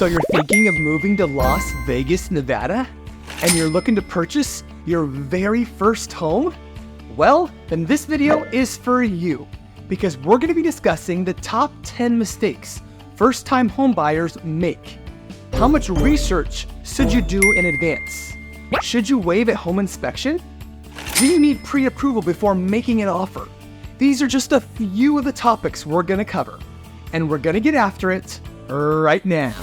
So you're thinking of moving to Las Vegas, Nevada? And you're looking to purchase your very first home? Well, then this video is for you, because we're going to be discussing the top 10 mistakes first-time homebuyers make. How much research should you do in advance? Should you waive a home inspection? Do you need pre-approval before making an offer? These are just a few of the topics we're going to cover, and we're going to get after it right now.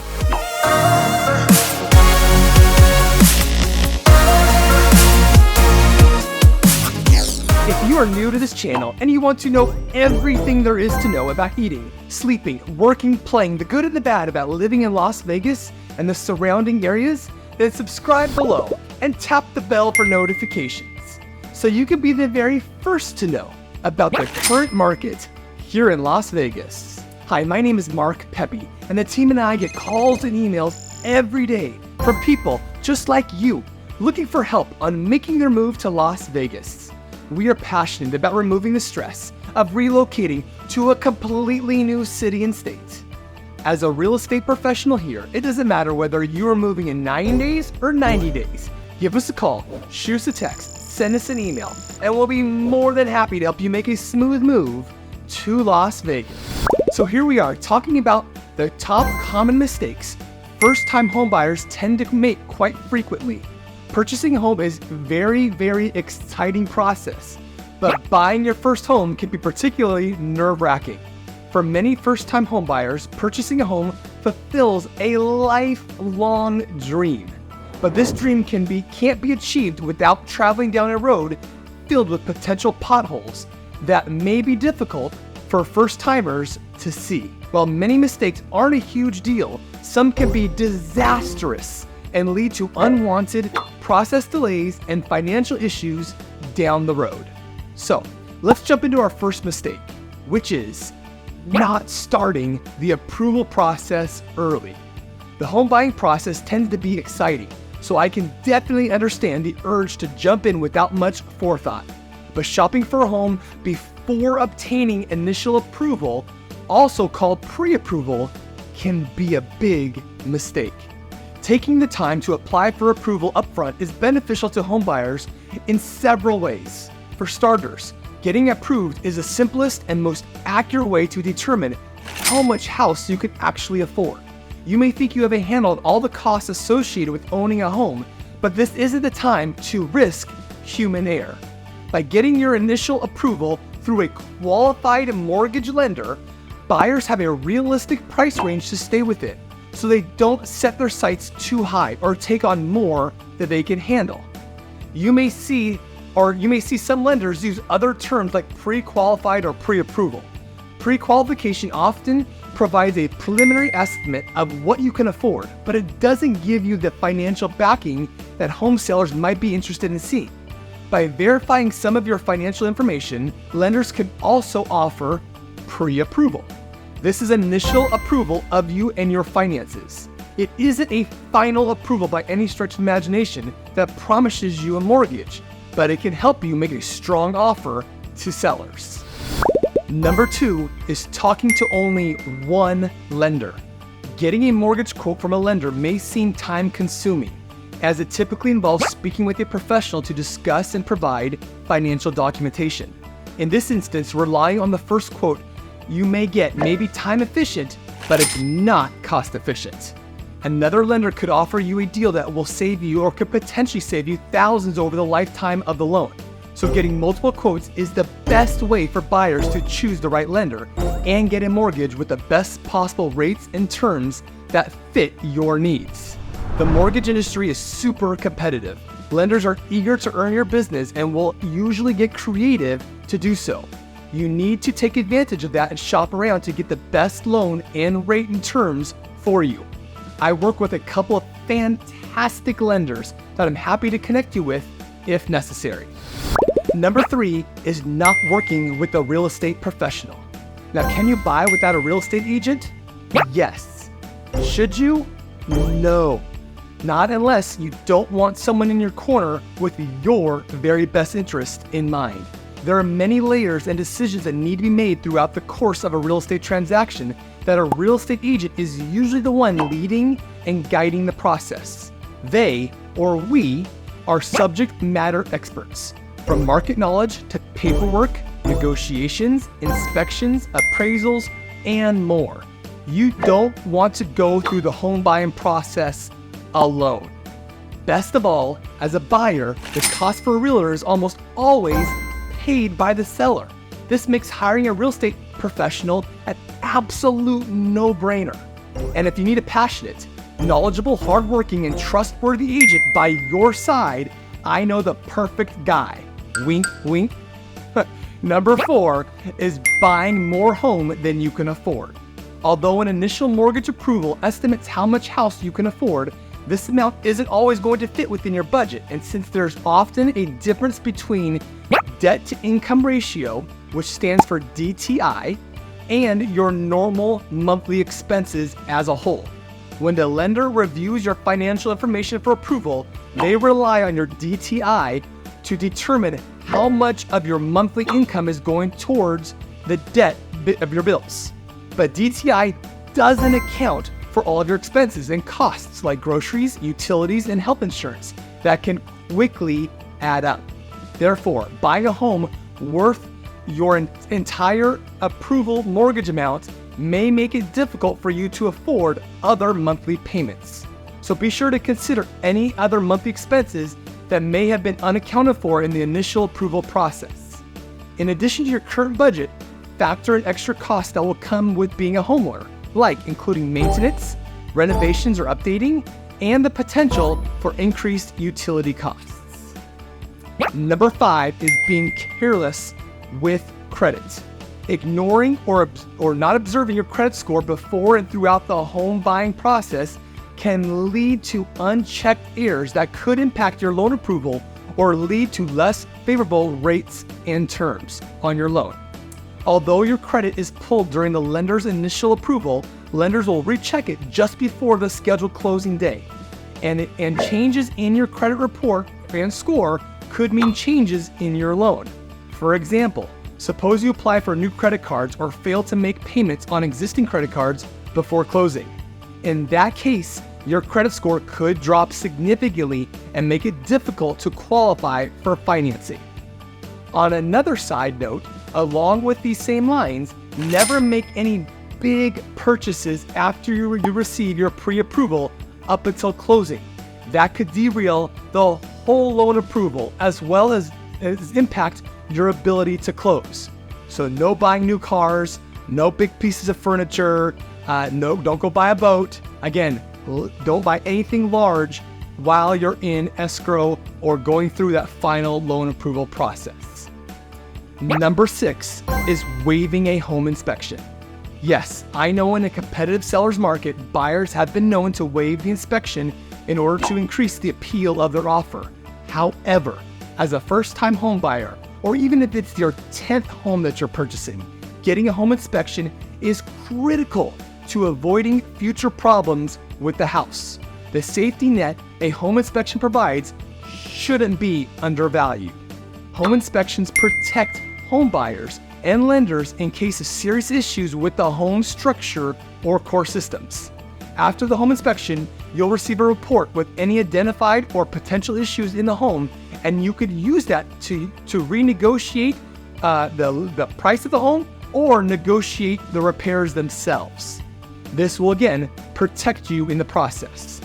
If you are new to this channel and you want to know everything there is to know about eating, sleeping, working, playing, the good and the bad about living in Las Vegas and the surrounding areas, then subscribe below and tap the bell for notifications so you can be the very first to know about the current market here in Las Vegas. Hi, my name is Mark Pepe, and the team and I get calls and emails every day from people just like you looking for help on making their move to Las Vegas. We are passionate about removing the stress of relocating to a completely new city and state. As a real estate professional here, it doesn't matter whether you are moving in 9 days or 90 days. Give us a call, shoot us a text, send us an email, and we'll be more than happy to help you make a smooth move to Las Vegas. So here we are talking about the top common mistakes first-time homebuyers tend to make quite frequently. Purchasing a home is very, very exciting process, but buying your first home can be particularly nerve-wracking. For many first-time homebuyers, purchasing a home fulfills a lifelong dream. But this dream can't be achieved without traveling down a road filled with potential potholes that may be difficult for first-timers to see. While many mistakes aren't a huge deal, some can be disastrous and lead to unwanted process delays and financial issues down the road. So let's jump into our first mistake, which is not starting the approval process early. The home buying process tends to be exciting, so I can definitely understand the urge to jump in without much forethought. But shopping for a home before obtaining initial approval, also called pre-approval, can be a big mistake. Taking the time to apply for approval upfront is beneficial to homebuyers in several ways. For starters, getting approved is the simplest and most accurate way to determine how much house you can actually afford. You may think you have a handle on all the costs associated with owning a home, but this isn't the time to risk human error. By getting your initial approval through a qualified mortgage lender, buyers have a realistic price range to stay within, so they don't set their sights too high or take on more than they can handle. You may see some lenders use other terms like pre-qualified or pre-approval. Pre-qualification often provides a preliminary estimate of what you can afford, but it doesn't give you the financial backing that home sellers might be interested in seeing. By verifying some of your financial information, lenders can also offer pre-approval. This is initial approval of you and your finances. It isn't a final approval by any stretch of imagination that promises you a mortgage, but it can help you make a strong offer to sellers. Number 2 is talking to only one lender. Getting a mortgage quote from a lender may seem time-consuming, as it typically involves speaking with a professional to discuss and provide financial documentation. In this instance, relying on the first quote you may get may be time efficient, but it's not cost efficient. Another lender could offer you a deal that will save you or could potentially save you thousands over the lifetime of the loan. So getting multiple quotes is the best way for buyers to choose the right lender and get a mortgage with the best possible rates and terms that fit your needs. The mortgage industry is super competitive. Lenders are eager to earn your business and will usually get creative to do so. You need to take advantage of that and shop around to get the best loan and rate and terms for you. I work with a couple of fantastic lenders that I'm happy to connect you with if necessary. Number 3 is not working with a real estate professional. Now, can you buy without a real estate agent? Yes. Should you? No. Not unless you don't want someone in your corner with your very best interest in mind. There are many layers and decisions that need to be made throughout the course of a real estate transaction that a real estate agent is usually the one leading and guiding the process. They, or we, are subject matter experts, from market knowledge to paperwork, negotiations, inspections, appraisals, and more. You don't want to go through the home buying process alone. Best of all, as a buyer, the cost for a realtor is almost always paid by the seller. This makes hiring a real estate professional an absolute no-brainer. And if you need a passionate, knowledgeable, hardworking, and trustworthy agent by your side, I know the perfect guy. Wink, wink. Number 4 is buying more home than you can afford. Although an initial mortgage approval estimates how much house you can afford, this amount isn't always going to fit within your budget. And since there's often a difference between debt to income ratio, which stands for DTI, and your normal monthly expenses as a whole. When the lender reviews your financial information for approval, they rely on your DTI to determine how much of your monthly income is going towards the debt of your bills. But DTI doesn't account for all of your expenses and costs like groceries, utilities, and health insurance that can quickly add up. Therefore, buying a home worth your entire approval mortgage amount may make it difficult for you to afford other monthly payments. So be sure to consider any other monthly expenses that may have been unaccounted for in the initial approval process. In addition to your current budget, factor in extra costs that will come with being a homeowner, like including maintenance, renovations or updating, and the potential for increased utility costs. Number 5 is being careless with credit. Ignoring or not observing your credit score before and throughout the home buying process can lead to unchecked errors that could impact your loan approval or lead to less favorable rates and terms on your loan. Although your credit is pulled during the lender's initial approval, lenders will recheck it just before the scheduled closing day. And changes in your credit report and score could mean changes in your loan. For example, suppose you apply for new credit cards or fail to make payments on existing credit cards before closing. In that case, your credit score could drop significantly and make it difficult to qualify for financing. On another side note, along with these same lines, never make any big purchases after you receive your pre-approval up until closing. That could derail the whole loan approval as well as impact your ability to close. So no buying new cars, no big pieces of furniture, don't go buy a boat. Again, don't buy anything large while you're in escrow or going through that final loan approval process. Number 6 is waiving a home inspection. Yes, I know in a competitive seller's market, buyers have been known to waive the inspection in order to increase the appeal of their offer. However, as a first-time home buyer, or even if it's your 10th home that you're purchasing, getting a home inspection is critical to avoiding future problems with the house. The safety net a home inspection provides shouldn't be undervalued. Home inspections protect home buyers and lenders in case of serious issues with the home structure or core systems. After the home inspection, you'll receive a report with any identified or potential issues in the home, and you could use that to renegotiate the price of the home or negotiate the repairs themselves. This will again protect you in the process.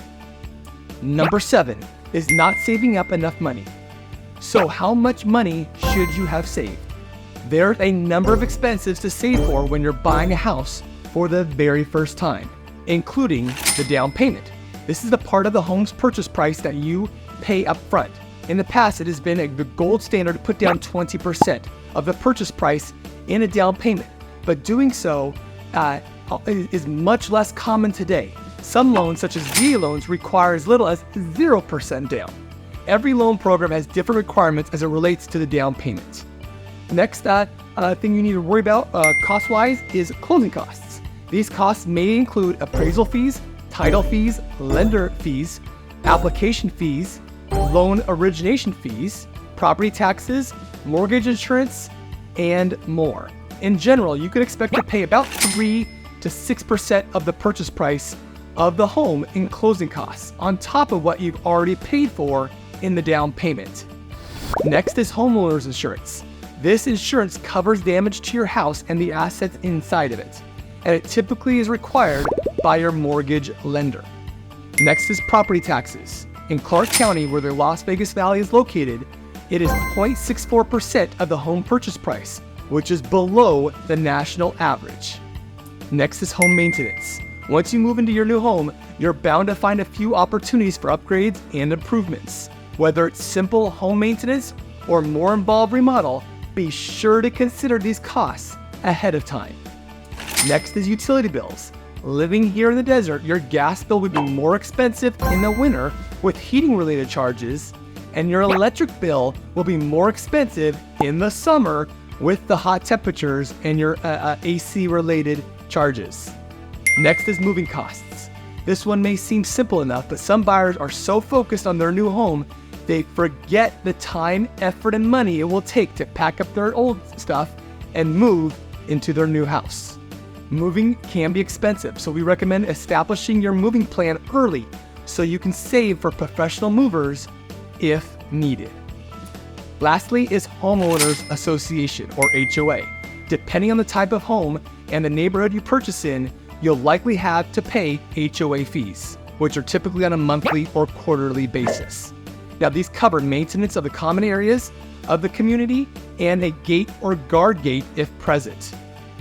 Number 7 is not saving up enough money. So how much money should you have saved? There's a number of expenses to save for when you're buying a house for the very first time, including the down payment. This is the part of the home's purchase price that you pay up front. In the past, it has been the gold standard to put down 20% of the purchase price in a down payment, but doing so is much less common today. Some loans, such as VA loans, require as little as 0% down. Every loan program has different requirements as it relates to the down payment. Next thing you need to worry about cost-wise is closing costs. These costs may include appraisal fees, title fees, lender fees, application fees, loan origination fees, property taxes, mortgage insurance, and more. In general, you could expect to pay about 3 to 6% of the purchase price of the home in closing costs, on top of what you've already paid for in the down payment. Next is homeowners insurance. This insurance covers damage to your house and the assets inside of it, and it typically is required by your mortgage lender. Next is property taxes. In Clark County, where the Las Vegas Valley is located, it is 0.64% of the home purchase price, which is below the national average. Next is home maintenance. Once you move into your new home, you're bound to find a few opportunities for upgrades and improvements. Whether it's simple home maintenance or more involved remodel, be sure to consider these costs ahead of time. Next is utility bills. Living here in the desert, your gas bill would be more expensive in the winter with heating-related charges, and your electric bill will be more expensive in the summer with the hot temperatures and your AC-related charges. Next is moving costs. This one may seem simple enough, but some buyers are so focused on their new home, they forget the time, effort, and money it will take to pack up their old stuff and move into their new house. Moving can be expensive, so we recommend establishing your moving plan early so you can save for professional movers if needed. Lastly is homeowners association, or HOA. Depending on the type of home and the neighborhood you purchase in, you'll likely have to pay HOA fees, which are typically on a monthly or quarterly basis. Now, these cover maintenance of the common areas of the community and a gate or guard gate if present.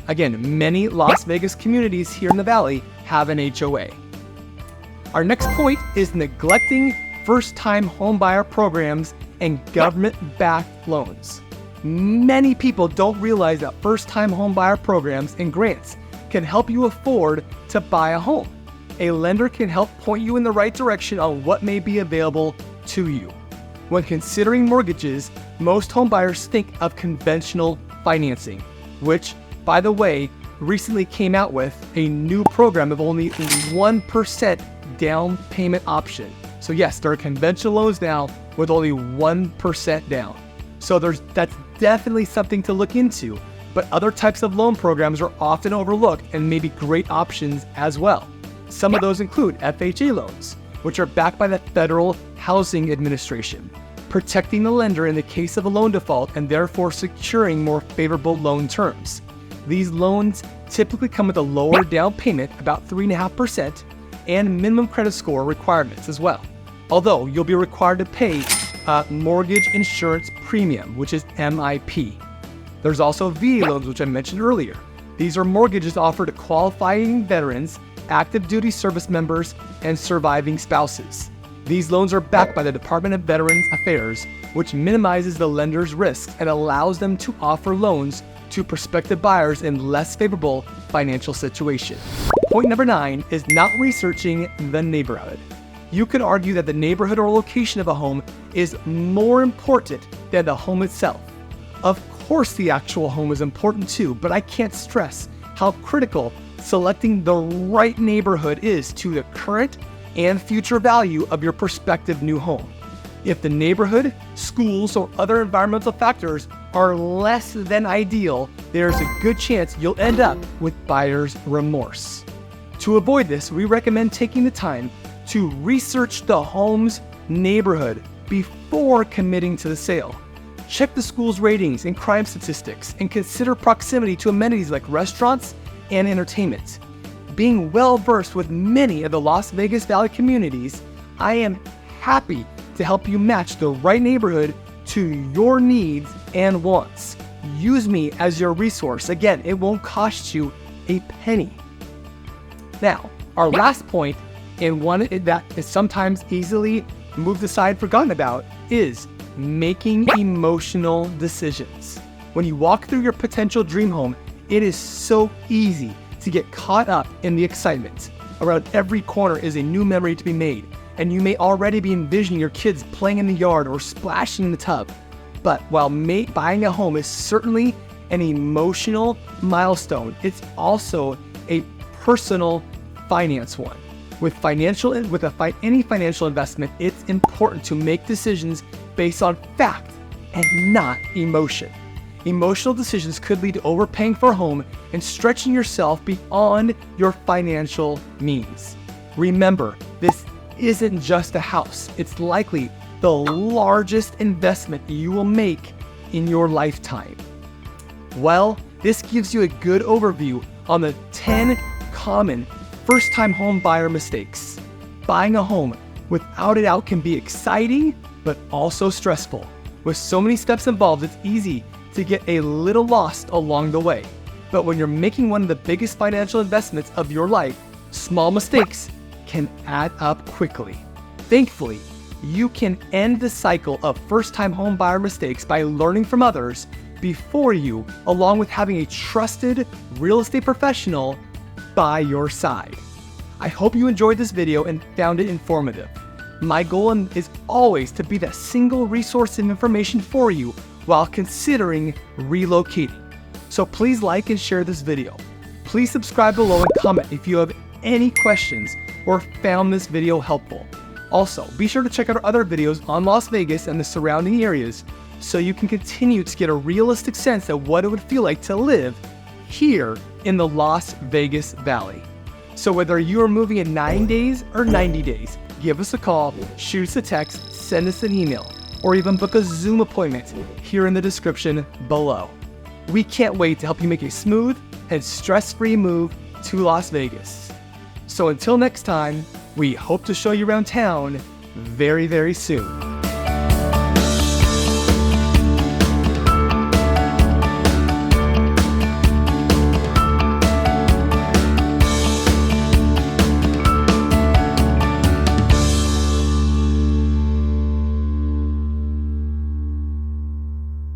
Again, many Las Vegas communities here in the Valley have an HOA. Our next point is neglecting first-time homebuyer programs and government-backed loans. Many people don't realize that first-time homebuyer programs and grants can help you afford to buy a home. A lender can help point you in the right direction on what may be available to you. When considering mortgages, most homebuyers think of conventional financing, which, by the way, recently came out with a new program of only 1% down payment option. So yes, there are conventional loans now with only 1% down. So that's definitely something to look into, but other types of loan programs are often overlooked and may be great options as well. Some of those include FHA loans, which are backed by the Federal Housing Administration, protecting the lender in the case of a loan default and therefore securing more favorable loan terms. These loans typically come with a lower down payment, about 3.5%, and minimum credit score requirements as well. Although you'll be required to pay mortgage insurance premium, which is MIP. There's also VA loans, which I mentioned earlier. These are mortgages offered to qualifying veterans, active duty service members, and surviving spouses. These loans are backed by the Department of Veterans Affairs, which minimizes the lender's risks and allows them to offer loans to prospective buyers in less favorable financial situations. Point number 9 is not researching the neighborhood. You could argue that the neighborhood or location of a home is more important than the home itself. Of course, the actual home is important too, but I can't stress how critical selecting the right neighborhood is to the current and future value of your prospective new home. If the neighborhood, schools, or other environmental factors are less than ideal, there's a good chance you'll end up with buyer's remorse. To avoid this, we recommend taking the time to research the home's neighborhood before committing to the sale. Check the school's ratings and crime statistics, and consider proximity to amenities like restaurants and entertainment. Being well versed with many of the Las Vegas Valley communities, I am happy to help you match the right neighborhood to your needs and wants. Use me as your resource. Again, it won't cost you a penny. Now, our last point, and one that is sometimes easily moved aside, forgotten about, is making emotional decisions. When you walk through your potential dream home, it is so easy to get caught up in the excitement. Around every corner is a new memory to be made, and you may already be envisioning your kids playing in the yard or splashing in the tub. But while buying a home is certainly an emotional milestone, it's also a personal finance one. With any financial investment, it's important to make decisions based on fact and not emotion. Emotional decisions could lead to overpaying for a home and stretching yourself beyond your financial means. Remember, this isn't just a house. It's likely the largest investment you will make in your lifetime. Well, this gives you a good overview on the 10 common first-time home buyer mistakes. Buying a home without a doubt can be exciting, but also stressful. With so many steps involved, it's easy to get a little lost along the way. But when you're making one of the biggest financial investments of your life, small mistakes can add up quickly. Thankfully, you can end the cycle of first-time home buyer mistakes by learning from others before you, along with having a trusted real estate professional by your side. I hope you enjoyed this video and found it informative. My goal is always to be that single resource of information for you while considering relocating. So please like and share this video. Please subscribe below and comment if you have any questions or found this video helpful. Also, be sure to check out our other videos on Las Vegas and the surrounding areas so you can continue to get a realistic sense of what it would feel like to live here in the Las Vegas Valley. So whether you are moving in 9 days or 90 days, give us a call, shoot us a text, send us an email, or even book a Zoom appointment here in the description below. We can't wait to help you make a smooth and stress-free move to Las Vegas. So until next time, we hope to show you around town very, very soon.